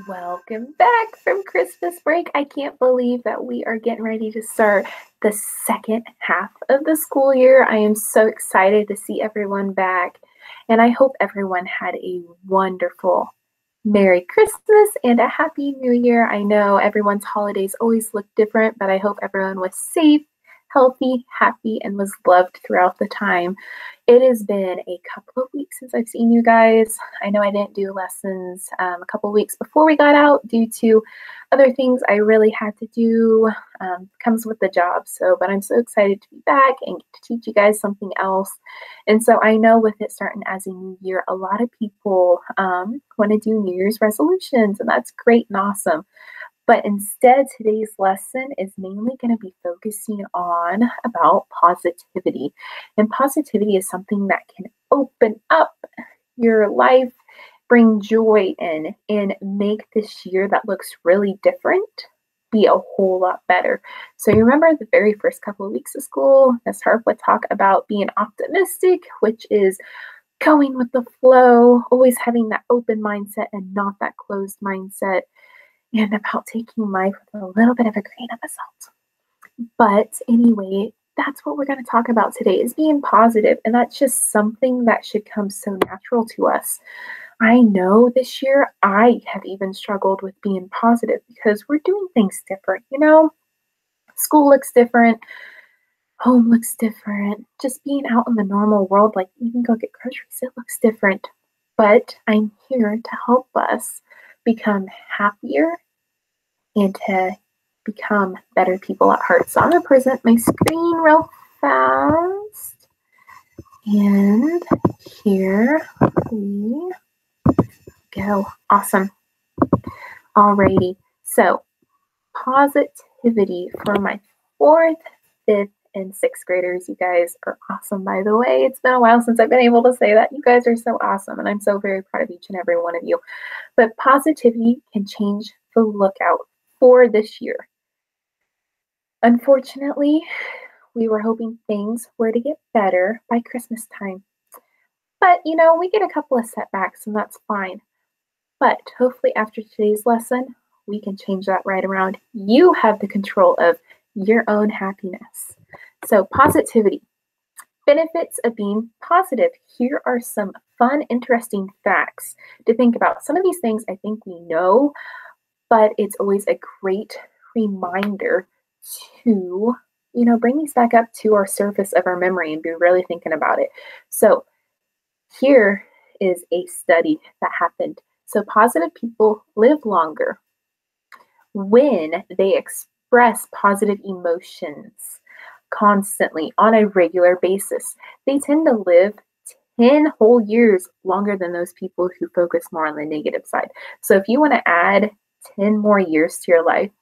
Welcome back from Christmas break. I can't believe that we are getting ready to start the second half of the school year. I am so excited to see everyone back, and I hope everyone had a wonderful Merry Christmas and a Happy New Year. I know everyone's holidays always look different, but I hope everyone was safe, healthy, happy, and was loved throughout the time. It has been a couple of weeks since I've seen you guys. I know I didn't do lessons a couple of weeks before we got out due to other things I really had to do. Comes with the job. But I'm so excited to be back and get to teach you guys something else. And so I know with it starting as a new year, a lot of people want to do New Year's resolutions, and that's great and awesome. But instead, today's lesson is mainly going to be focusing on about positivity. And positivity is something that can open up your life, bring joy in, and make this year that looks really different be a whole lot better. So you remember the very first couple of weeks of school, Ms. Harp would talk about being optimistic, which is going with the flow, always having that open mindset and not that closed mindset, and about taking life with a little bit of a grain of salt. But anyway, that's what we're going to talk about today is being positive. And that's just something that should come so natural to us. I know this year I have even struggled with being positive because we're doing things different. School looks different. Home looks different. Just being out in the normal world, like even go get groceries, it looks different. But I'm here to help us become happier and to become better people at heart. So I'm going to present my screen real fast. And here we go. Awesome. Alrighty. So positivity for my 4th, 5th, and 6th graders. You guys are awesome, by the way. It's been a while since I've been able to say that. You guys are so awesome, and I'm so very proud of each and every one of you. But positivity can change the lookout for this year. Unfortunately, we were hoping things were to get better by Christmas time. But, we get a couple of setbacks, and that's fine. But hopefully after today's lesson, we can change that right around. You have the control of your own happiness. So positivity. Benefits of being positive. Here are some fun, interesting facts to think about. Some of these things I think we know, but it's always a great reminder to, bring these back up to our surface of our memory and be really thinking about it. So here is a study that happened. So positive people live longer when they express positive emotions constantly on a regular basis. They tend to live 10 whole years longer than those people who focus more on the negative side. So if you want to add 10 more years to your life,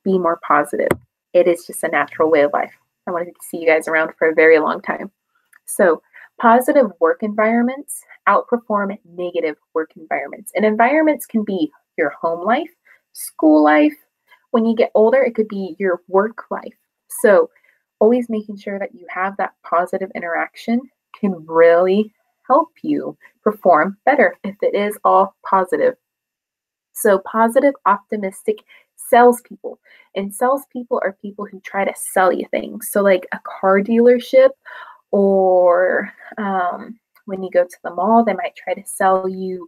be more positive. It is just a natural way of life. I wanted to see you guys around for a very long time. So positive work environments outperform negative work environments. And environments can be your home life, school life. When you get older, it could be your work life. So always making sure that you have that positive interaction can really help you perform better if it is all positive. So positive, optimistic salespeople. And salespeople are people who try to sell you things. So like a car dealership or when you go to the mall, they might try to sell you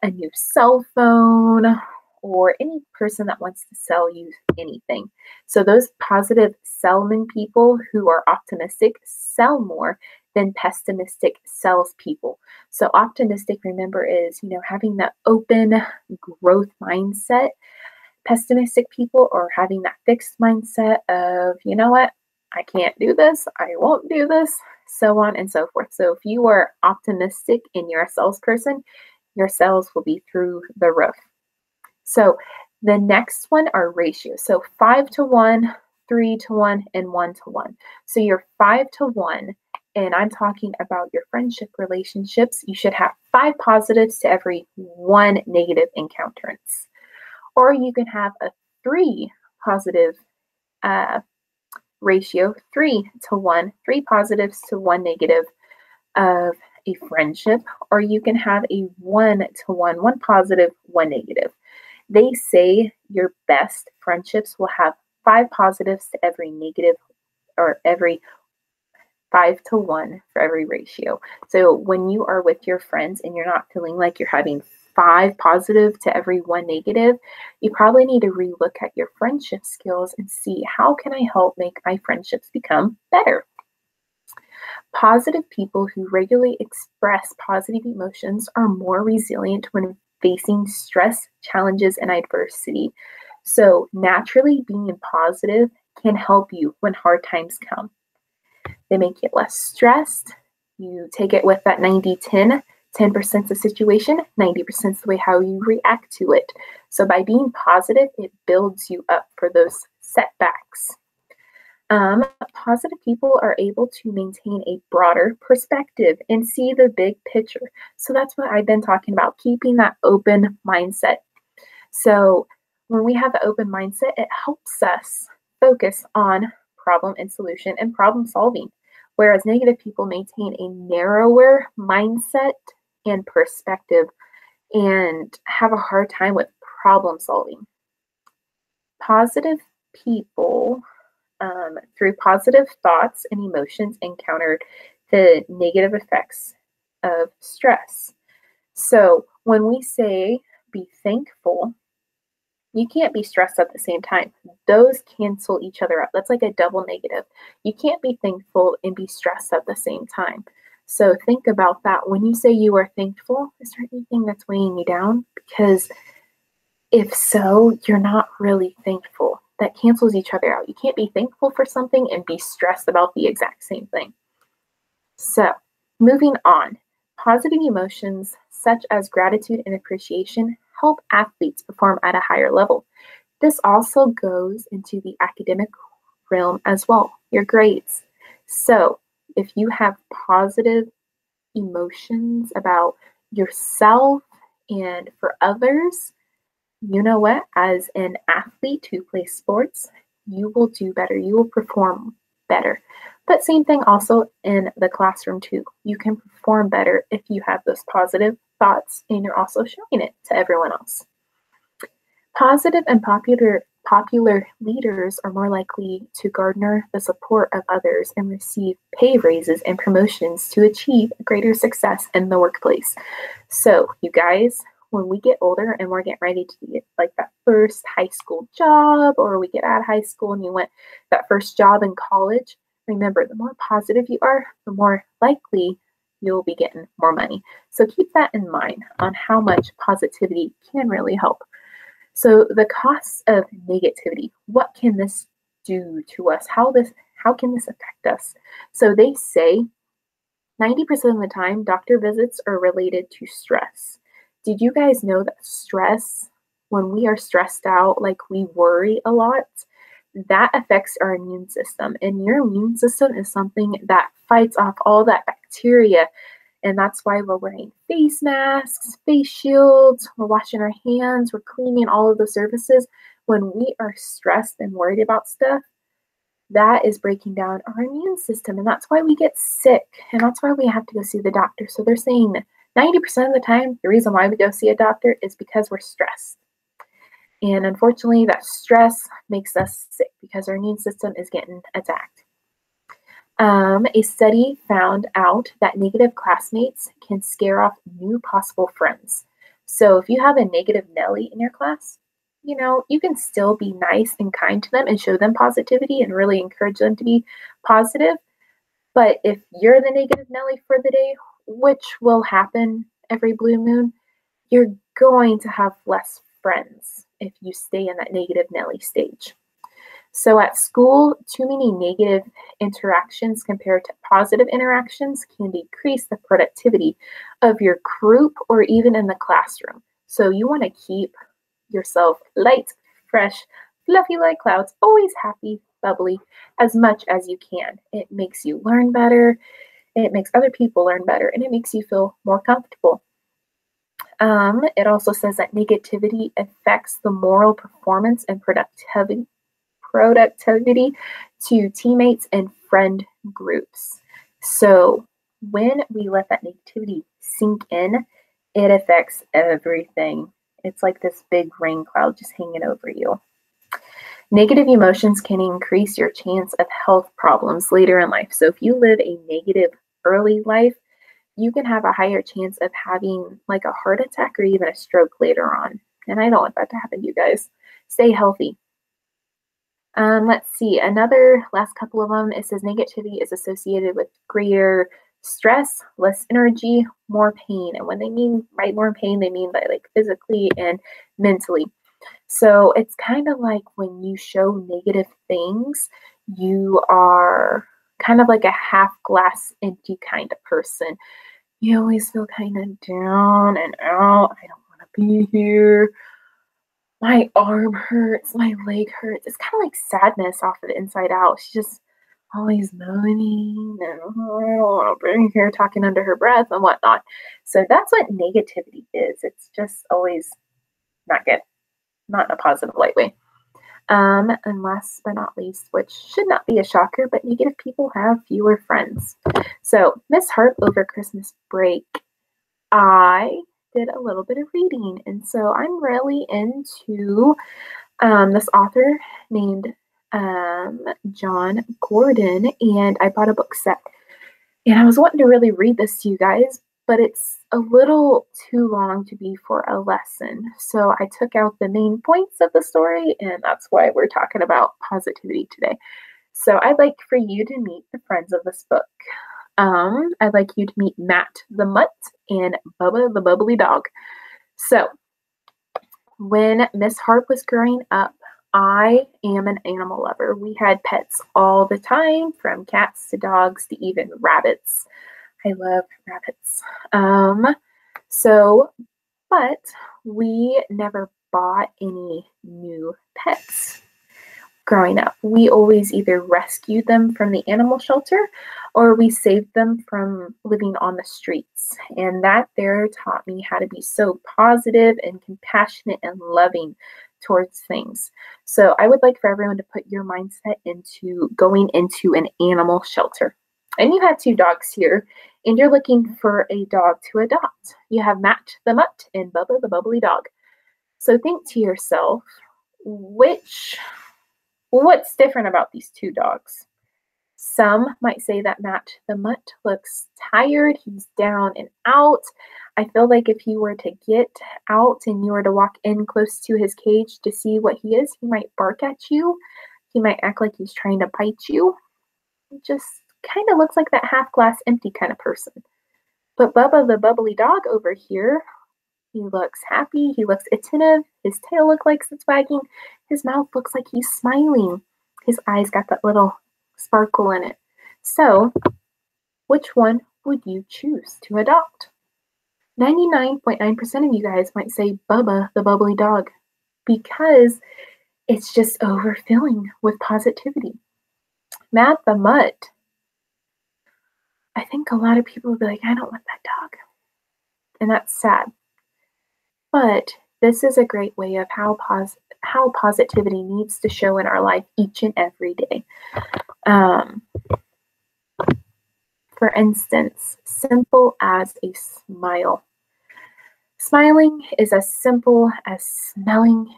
a new cell phone or any person that wants to sell you anything. So those positive salesmen people who are optimistic sell more than pessimistic salespeople. So optimistic, remember, is, having that open growth mindset. Pessimistic people are having that fixed mindset of, you know what, I can't do this, I won't do this, so on and so forth. So if you are optimistic and you're a salesperson, your sales will be through the roof. So the next one are ratios. So 5-to-1, 3-to-1, and 1-to-1. So you're 5-to-1, and I'm talking about your friendship relationships. You should have 5 positives to every 1 negative encounterance. Or you can have a 3 positive ratio, 3-to-1, 3 positives to 1 negative of a friendship. Or you can have a 1-to-1, 1 positive, 1 negative. They say your best friendships will have 5 positives to every negative, or every 5 to 1 for every ratio. So when you are with your friends and you're not feeling like you're having 5 positive to every 1 negative, you probably need to relook at your friendship skills and see, how can I help make my friendships become better? Positive people who regularly express positive emotions are more resilient when facing stress, challenges, and adversity. So naturally being positive can help you when hard times come. They make you less stressed. You take it with that 90-10. 10% the situation, 90% the way how you react to it. So by being positive, it builds you up for those setbacks. Positive people are able to maintain a broader perspective and see the big picture. So that's what I've been talking about, keeping that open mindset. So when we have the open mindset, it helps us focus on problem and solution and problem solving, whereas negative people maintain a narrower mindset and perspective and have a hard time with problem solving. Positive people, through positive thoughts and emotions, encounter the negative effects of stress. So when we say be thankful, you can't be stressed at the same time. Those cancel each other out. That's like a double negative. You can't be thankful and be stressed at the same time. So think about that. When you say you are thankful, is there anything that's weighing you down? Because if so, you're not really thankful. That cancels each other out. You can't be thankful for something and be stressed about the exact same thing. So, moving on, positive emotions such as gratitude and appreciation help athletes perform at a higher level. This also goes into the academic realm as well, your grades. So, if you have positive emotions about yourself and for others, you know what? As an athlete who plays sports, you will do better. You will perform better. But same thing also in the classroom too. You can perform better if you have those positive thoughts and you're also showing it to everyone else. Positive and popular leaders are more likely to garner the support of others and receive pay raises and promotions to achieve greater success in the workplace. So, you guys, when we get older and we're getting ready to get like that first high school job, or we get out of high school and you went that first job in college, remember, the more positive you are, the more likely you'll be getting more money. So keep that in mind on how much positivity can really help. So the costs of negativity, what can this do to us? How can this affect us? So they say 90% of the time, doctor visits are related to stress. Did you guys know that stress, when we are stressed out, like we worry a lot, that affects our immune system? And your immune system is something that fights off all that bacteria. And that's why we're wearing face masks, face shields, we're washing our hands, we're cleaning all of the surfaces. When we are stressed and worried about stuff, that is breaking down our immune system. And that's why we get sick. And that's why we have to go see the doctor. So they're saying 90% of the time, the reason why we go see a doctor is because we're stressed. And unfortunately, that stress makes us sick because our immune system is getting attacked. A study found out that negative classmates can scare off new possible friends. So if you have a negative Nelly in your class, you can still be nice and kind to them and show them positivity and really encourage them to be positive. But if you're the negative Nelly for the day, which will happen every blue moon, you're going to have less friends if you stay in that negative Nelly stage. So at school, too many negative interactions compared to positive interactions can decrease the productivity of your group or even in the classroom. So you want to keep yourself light, fresh, fluffy like clouds, always happy, bubbly, as much as you can. It makes you learn better, it makes other people learn better, and it makes you feel more comfortable. It also says that negativity affects the moral performance and productivity to teammates and friend groups. So when we let that negativity sink in, it affects everything. It's like this big rain cloud just hanging over you. Negative emotions can increase your chance of health problems later in life. So if you live a negative early life, you can have a higher chance of having like a heart attack or even a stroke later on. And I don't want that to happen to you guys. Stay healthy. Let's see, another last couple of them. It says negativity is associated with greater stress, less energy, more pain. And when they mean by more pain, they mean by like physically and mentally. So it's kind of like when you show negative things, you are kind of like a half glass empty kind of person. You always feel kind of down and out. I don't want to be here. My arm hurts, my leg hurts. It's kind of like sadness off of the inside out. She's just always moaning and oh, I don't want to be here, talking under her breath and whatnot. So that's what negativity is. It's just always not good, not in a positive light way. And last but not least, which should not be a shocker, but negative people have fewer friends. So Miss Harp over Christmas break, I did a little bit of reading. And so I'm really into this author named Jon Gordon, and I bought a book set. And I was wanting to really read this to you guys, but it's a little too long to be for a lesson. So I took out the main points of the story, and that's why we're talking about positivity today. So I'd like for you to meet the friends of this book. I'd like you to meet Matt the Mutt and Bubba the Bubbly Dog. So when Miss Harp was growing up, I am an animal lover. We had pets all the time, from cats to dogs to even rabbits. I love rabbits. But we never bought any new pets growing up. We always either rescued them from the animal shelter or we saved them from living on the streets. And that there taught me how to be so positive and compassionate and loving towards things. So I would like for everyone to put your mindset into going into an animal shelter. And you have 2 dogs here, and you're looking for a dog to adopt. You have Matt the Mutt and Bubba the Bubbly Dog. So think to yourself, what's different about these 2 dogs? Some might say that Matt the Mutt looks tired. He's down and out. I feel like if he were to get out and you were to walk in close to his cage to see what he is, he might bark at you. He might act like he's trying to bite you. He just kind of looks like that half glass empty kind of person. But Bubba the Bubbly Dog over here, he looks happy. He looks attentive. His tail looks like it's wagging. His mouth looks like he's smiling. His eyes got that little sparkle in it. So, which one would you choose to adopt? 99.9% of you guys might say Bubba the Bubbly Dog because it's just overfilling with positivity. Matt the Mutt, I think a lot of people will be like, I don't want that dog. And that's sad. But this is a great way of how positivity needs to show in our life each and every day. For instance, simple as a smile. Smiling is as simple as smelling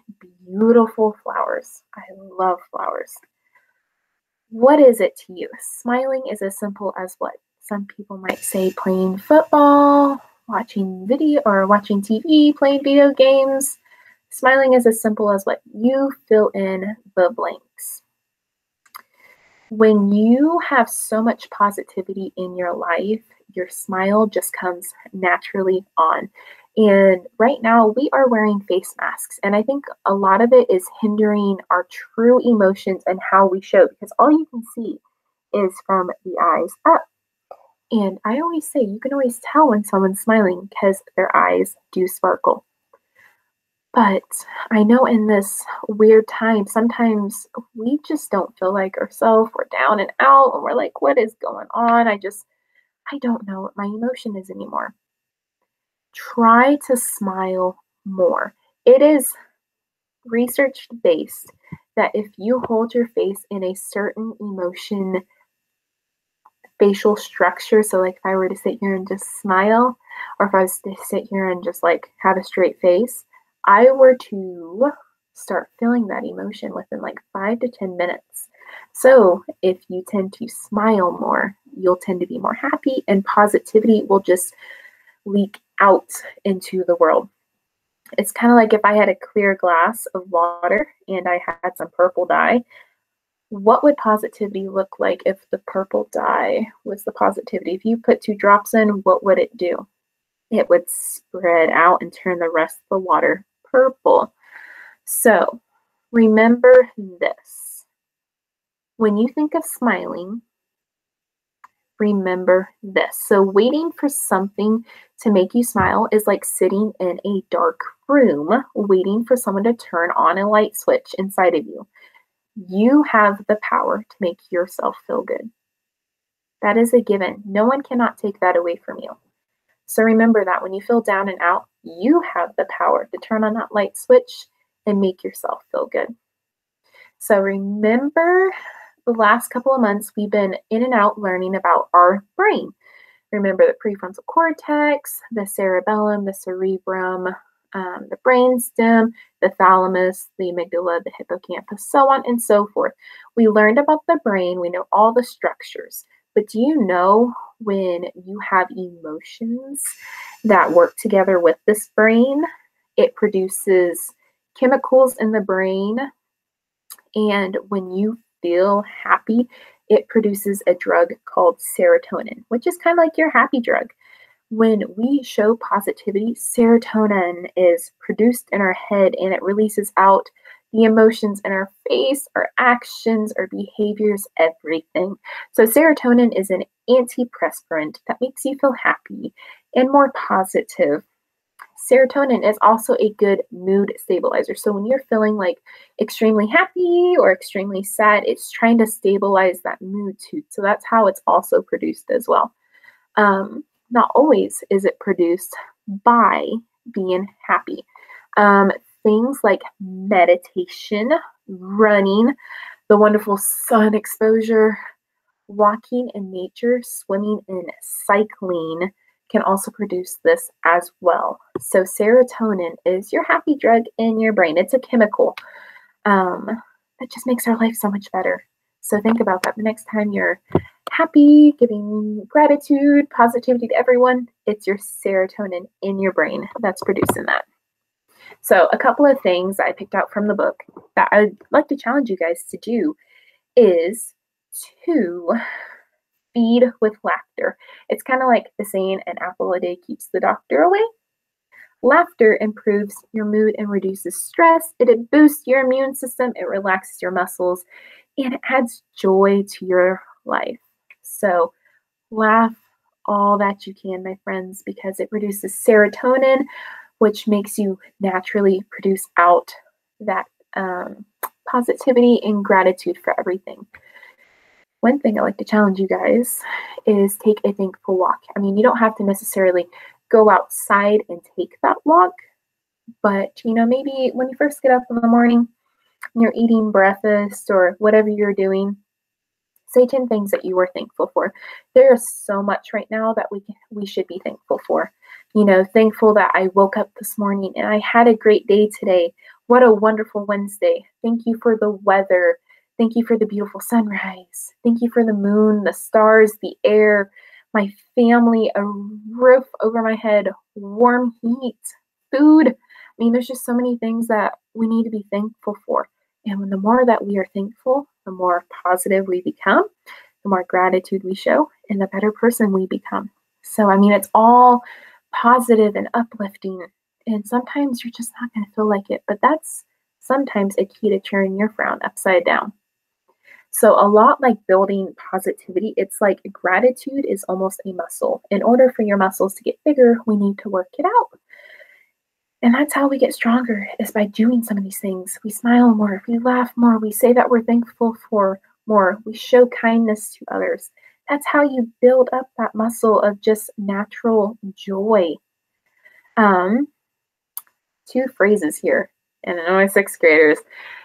beautiful flowers. I love flowers. What is it to you? Smiling is as simple as what? Some people might say playing football, watching TV, playing video games. Smiling is as simple as what? You fill in the blanks. When you have so much positivity in your life, your smile just comes naturally on. And right now we are wearing face masks. And I think a lot of it is hindering our true emotions and how we show, because all you can see is from the eyes up. And I always say, you can always tell when someone's smiling because their eyes do sparkle. But I know in this weird time, sometimes we just don't feel like ourselves. We're down and out and we're like, what is going on? I don't know what my emotion is anymore. Try to smile more. It is research based that if you hold your face in a certain emotion facial structure, so like if I were to sit here and just smile, or if I was to sit here and just like have a straight face, I were to start feeling that emotion within like 5 to 10 minutes. So if you tend to smile more, you'll tend to be more happy, and positivity will just leak out into the world. It's kind of like if I had a clear glass of water and I had some purple dye. What would positivity look like if the purple dye was the positivity? If you put 2 drops in, what would it do? It would spread out and turn the rest of the water purple. So remember this. When you think of smiling, remember this. So waiting for something to make you smile is like sitting in a dark room waiting for someone to turn on a light switch inside of you. You have the power to make yourself feel good. That is a given. No one cannot take that away from you. So remember that when you feel down and out, you have the power to turn on that light switch and make yourself feel good. So remember, the last couple of months, we've been in and out learning about our brain. Remember the prefrontal cortex, the cerebellum, the cerebrum, the brainstem, the thalamus, the amygdala, the hippocampus, so on and so forth. We learned about the brain. We know all the structures. But do you know when you have emotions that work together with this brain, it produces chemicals in the brain, and when you feel happy, it produces a drug called serotonin, which is kind of like your happy drug. When we show positivity, serotonin is produced in our head and it releases out the emotions in our face, our actions, our behaviors, everything. So serotonin is an antiperspirant that makes you feel happy and more positive. Serotonin is also a good mood stabilizer. So when you're feeling like extremely happy or extremely sad, it's trying to stabilize that mood too. So that's how it's also produced as well. Not always is it produced by being happy. Things like meditation, running, the wonderful sun exposure, walking in nature, swimming, and cycling can also produce this as well. So serotonin is your happy drug in your brain. It's a chemical that just makes our life so much better. So think about that the next time you're happy, giving gratitude, positivity to everyone, it's your serotonin in your brain that's producing that. So a couple of things I picked out from the book that I'd like to challenge you guys to do is to feed with laughter. It's kind of like the saying, an apple a day keeps the doctor away. Laughter improves your mood and reduces stress. It boosts your immune system. It relaxes your muscles and it adds joy to your life. So laugh all that you can, my friends, because it produces serotonin, which makes you naturally produce out that positivity and gratitude for everything. One thing I like to challenge you guys is take a thankful walk. I mean, you don't have to necessarily go outside and take that walk, but maybe when you first get up in the morning and you're eating breakfast or whatever you're doing, say 10 things that you were thankful for. There is so much right now that we should be thankful for. Thankful that I woke up this morning and I had a great day today. What a wonderful Wednesday. Thank you for the weather. Thank you for the beautiful sunrise. Thank you for the moon, the stars, the air, my family, a roof over my head, warm heat, food. I mean, there's just so many things that we need to be thankful for. And the more that we are thankful, the more positive we become, the more gratitude we show, and the better person we become. So, I mean, it's all positive and uplifting. And sometimes you're just not going to feel like it, but that's sometimes a key to turning your frown upside down. So a lot like building positivity, it's like gratitude is almost a muscle. In order for your muscles to get bigger, we need to work it out. And that's how we get stronger, is by doing some of these things. We smile more, we laugh more, we say that we're thankful for more, we show kindness to others. That's how you build up that muscle of just natural joy. 2 phrases here. And I know my 6th graders,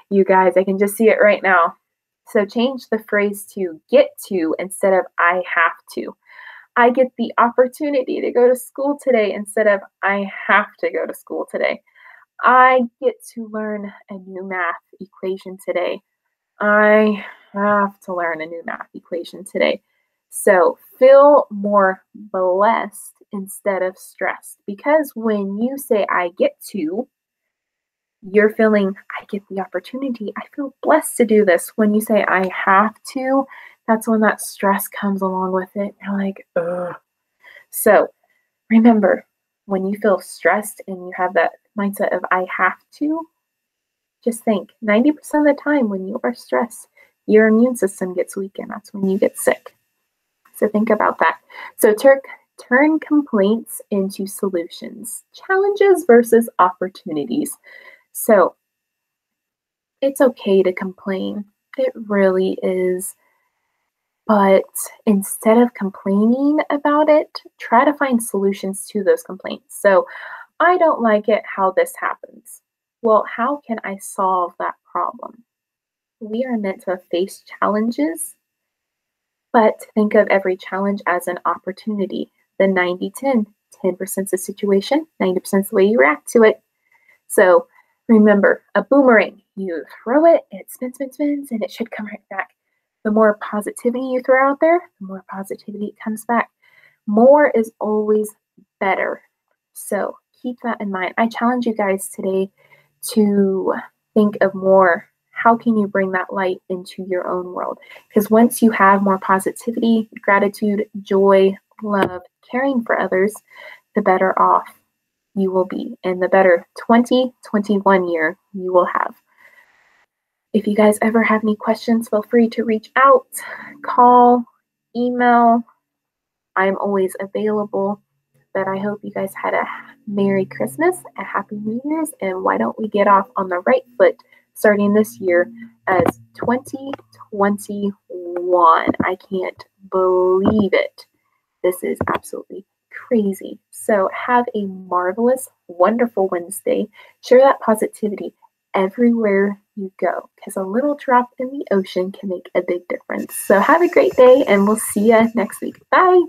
you guys, I can just see it right now. So change the phrase to get to instead of I have to. I get the opportunity to go to school today instead of I have to go to school today. I get to learn a new math equation today. I have to learn a new math equation today. So feel more blessed instead of stressed, because when you say I get to, you're feeling I get the opportunity. I feel blessed to do this. When you say I have to, that's when that stress comes along with it. You're like, ugh. So remember, when you feel stressed and you have that mindset of I have to, just think 90% of the time when you are stressed, your immune system gets weak and that's when you get sick. So think about that. So turn complaints into solutions, challenges versus opportunities. So it's okay to complain. It really is. But instead of complaining about it, try to find solutions to those complaints. So I don't like it how this happens. Well, how can I solve that problem? We are meant to face challenges, but think of every challenge as an opportunity. The 90-10, 10% is the situation, 90% is the way you react to it. So remember, a boomerang, you throw it, it spins, spins, spins, and it should come right back. The more positivity you throw out there, the more positivity comes back. More is always better. So keep that in mind. I challenge you guys today to think of more. How can you bring that light into your own world? Because once you have more positivity, gratitude, joy, love, caring for others, the better off you will be, and the better 2021 year you will have. If you guys ever have any questions, feel free to reach out, call, email. I'm always available. But I hope you guys had a Merry Christmas, a Happy New Year's, and why don't we get off on the right foot starting this year as 2021. I can't believe it. This is absolutely crazy. So have a marvelous, wonderful Wednesday. Share that positivity everywhere you go, because a little drop in the ocean can make a big difference. So have a great day, and we'll see you next week. Bye.